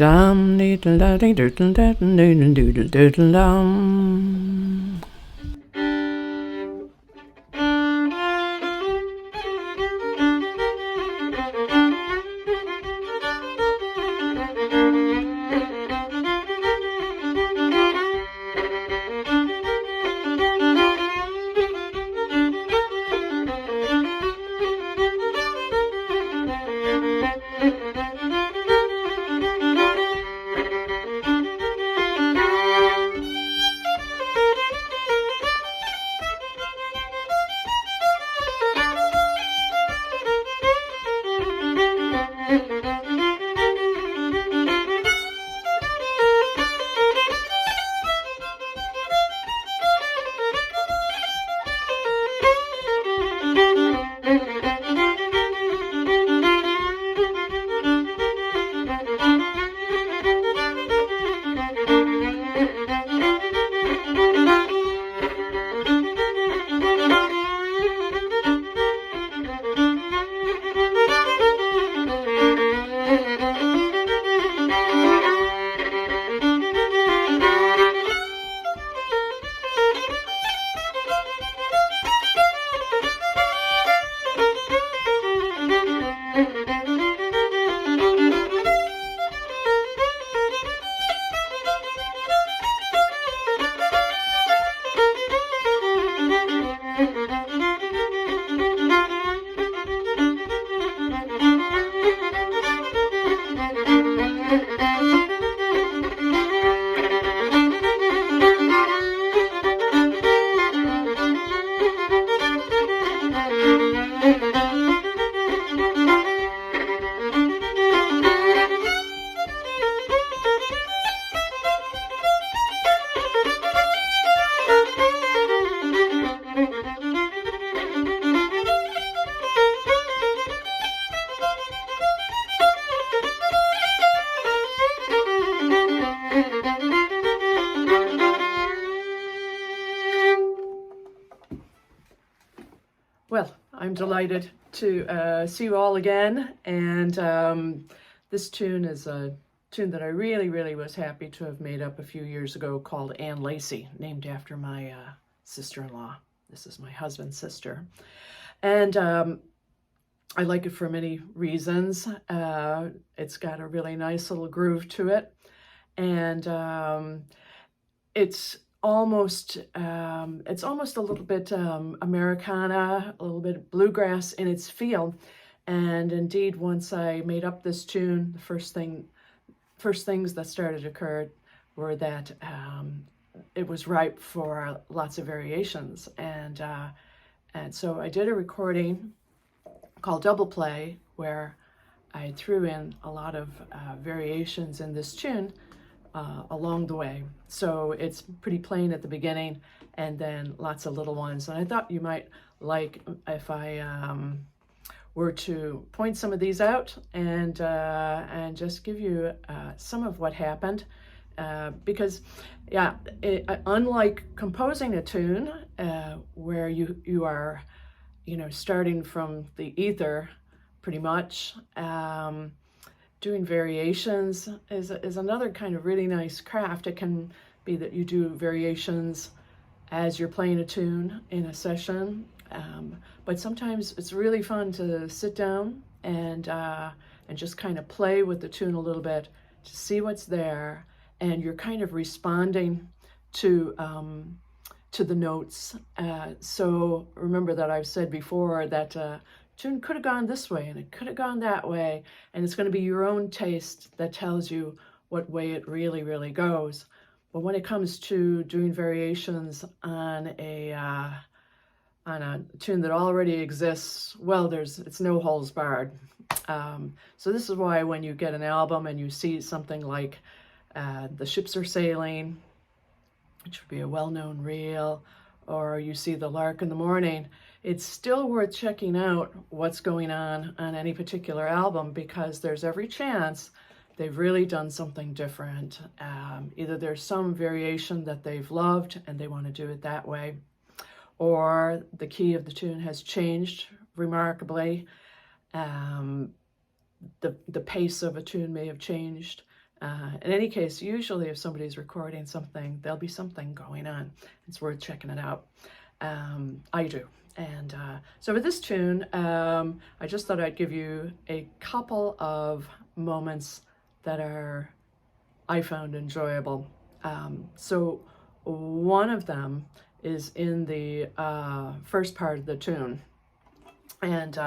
Dum doodle da doodle da doodle doodle doodle dum. Well, I'm delighted to see you all again, and this tune is a tune that I really was happy to have made up a few years ago called Lacey, named after my sister-in-law. This is my husband's sister, and I like it for many reasons. It's got a really nice little groove to it, and it's almost a little bit Americana, a little bit bluegrass in its feel. And indeed, once I made up this tune, the first things that started to occur were that it was ripe for lots of variations, and so I did a recording called Double Play, where I threw in a lot of variations in this tune along the way. So it's pretty plain at the beginning, and then lots of little ones. And I thought you might like if I were to point some of these out and just give you some of what happened, because unlike composing a tune where you are starting from the ether pretty much, doing variations is another kind of really nice craft. It can be that you do variations as you're playing a tune in a session, but sometimes it's really fun to sit down and just kind of play with the tune a little bit to see what's there, and you're kind of responding to the notes. So remember that I've said before that tune could have gone this way and it could have gone that way, and it's going to be your own taste that tells you what way it really goes. But when it comes to doing variations on a tune that already exists, well, it's no holes barred. So this is why when you get an album and you see something like The Ships Are Sailing, which would be a well-known reel, or you see The Lark in the Morning, it's still worth checking out what's going on any particular album, because there's every chance they've really done something different. Either there's some variation that they've loved and they want to do it that way, or the key of the tune has changed remarkably. The pace of a tune may have changed. In any case, usually if somebody's recording something, there'll be something going on. It's worth checking it out. I do. And so with this tune, I just thought I'd give you a couple of moments that I found enjoyable. So one of them is in the first part of the tune. And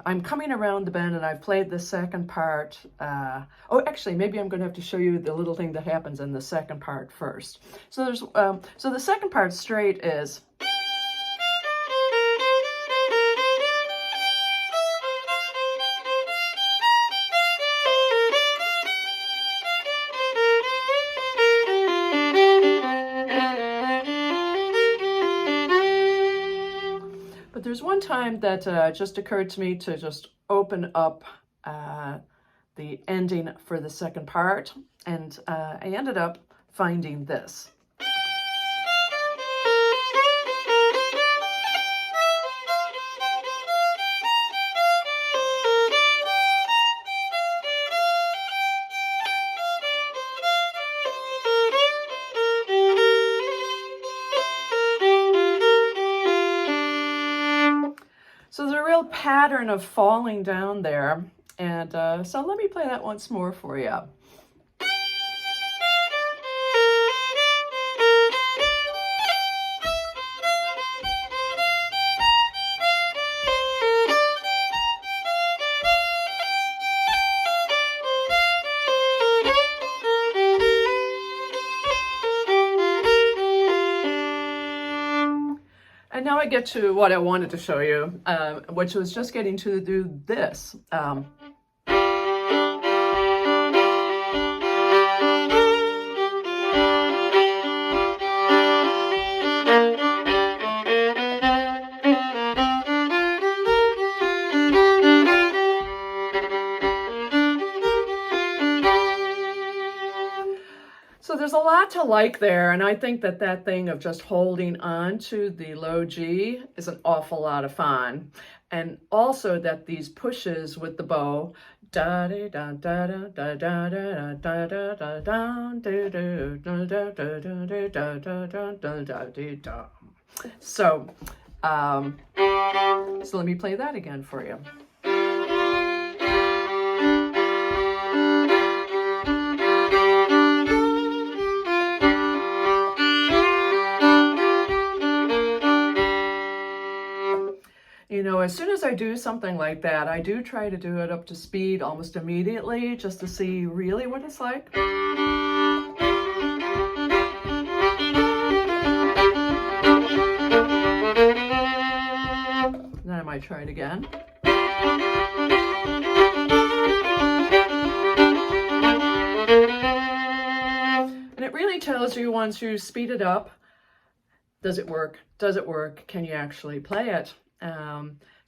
I'm coming around the bend, and I've played the second part. Oh, actually, maybe I'm going to have to show you the little thing that happens in the second part first. So there's so the second part straight is. But there's one time that just occurred to me to just open up the ending for the second part, and I ended up finding this. So there's a real pattern of falling down there, and so let me play that once more for you. And now I get to what I wanted to show you, which was just getting to do this. So there's a lot to like there, and I think that that thing of just holding on to the low G is an awful lot of fun. And also that these pushes with the bow, da da da da da da da da da da da da da. So let me play that again for you. You know, as soon as I do something like that, I do try to do it up to speed almost immediately, just to see really what it's like. Then I might try it again. And it really tells you once you speed it up, does it work? Does it work? Can you actually play it?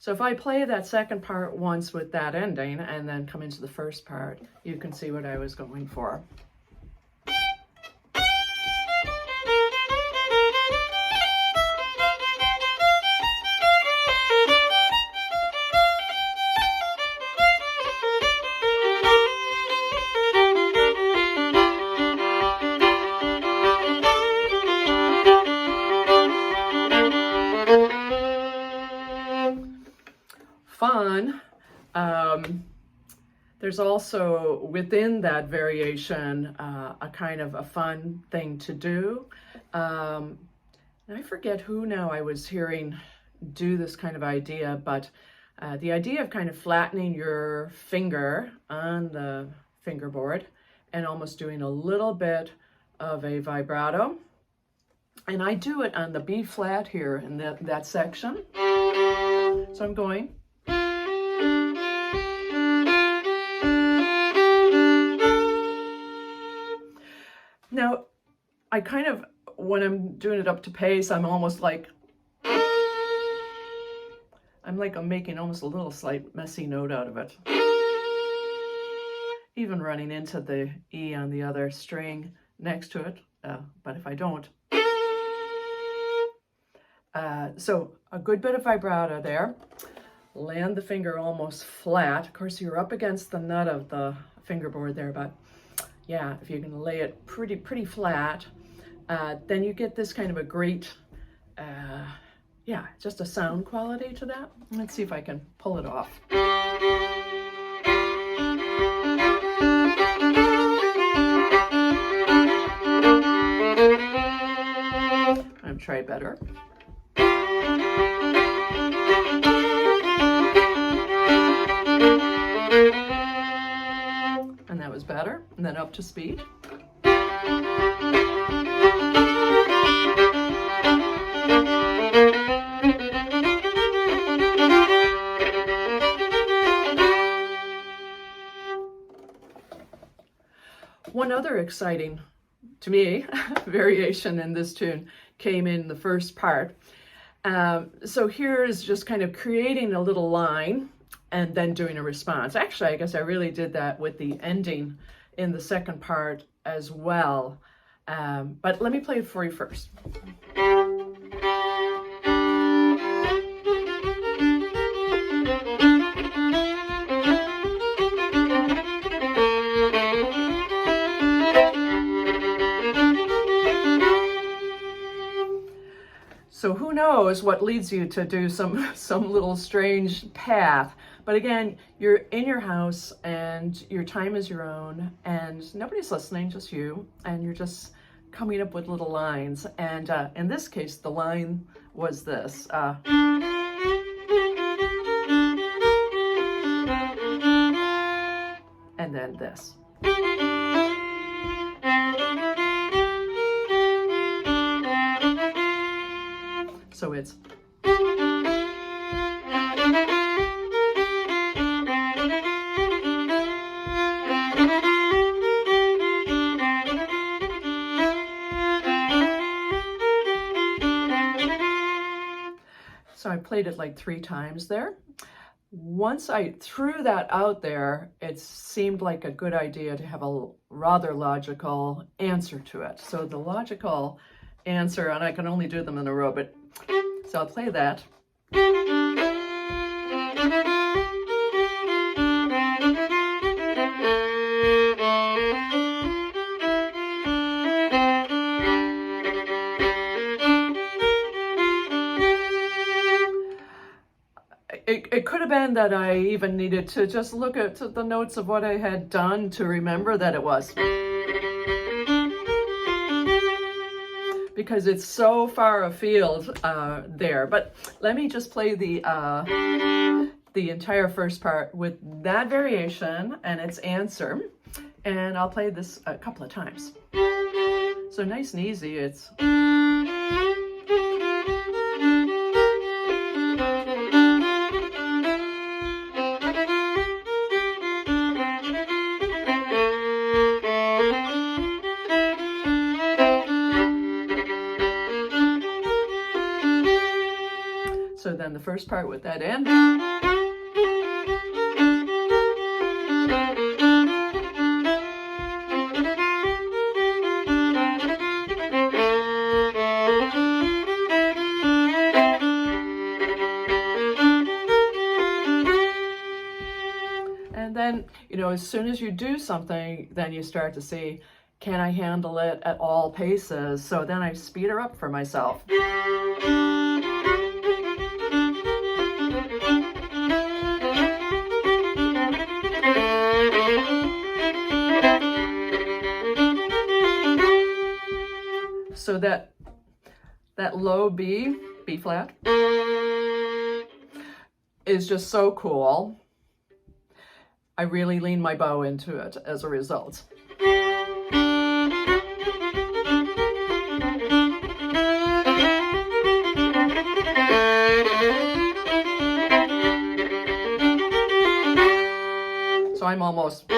So if I play that second part once with that ending and then come into the first part, you can see what I was going for. Fun. There's also within that variation a kind of a fun thing to do. And I forget who now I was hearing do this kind of idea, but the idea of kind of flattening your finger on the fingerboard and almost doing a little bit of a vibrato. And I do it on the B flat here in that section. So I'm going. Now, I kind of, when I'm doing it up to pace, I'm almost like, I'm making almost a little slight messy note out of it. Even running into the E on the other string next to it, but if I don't. So a good bit of vibrato there. land the finger almost flat. Of course, you're up against the nut of the fingerboard there, but yeah, if you can lay it pretty flat, then you get this kind of a great, yeah, just a sound quality to that. Let's see if I can pull it off. I'm try better. And that was better. And then up to speed. One other exciting, to me, variation in this tune came in the first part. So here is just kind of creating a little line and then doing a response. Actually, I guess I really did that with the ending in the second part as well. But let me play it for you first. So who knows what leads you to do some little strange path. But again, you're in your house and your time is your own and nobody's listening, just you. And you're just coming up with little lines. And in this case, the line was this. And then this. So it's so I played it like 3 times there. Once I threw that out there, it seemed like a good idea to have a rather logical answer to it. So the logical answer, and I can only do them in a row, but so I'll play that. It could have been that I even needed to just look at the notes of what I had done to remember that it was. Because it's so far afield there. But let me just play the entire first part with that variation and its answer. And I'll play this a couple of times. So nice and easy, it's... So then the first part with that end. And then, you know, as soon as you do something, then you start to see, can I handle it at all paces? So then I speed her up for myself. So that low B flat, is just so cool. I really lean my bow into it as a result. So I'm almost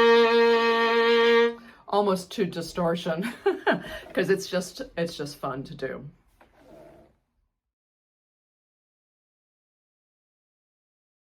to distortion because it's just fun to do.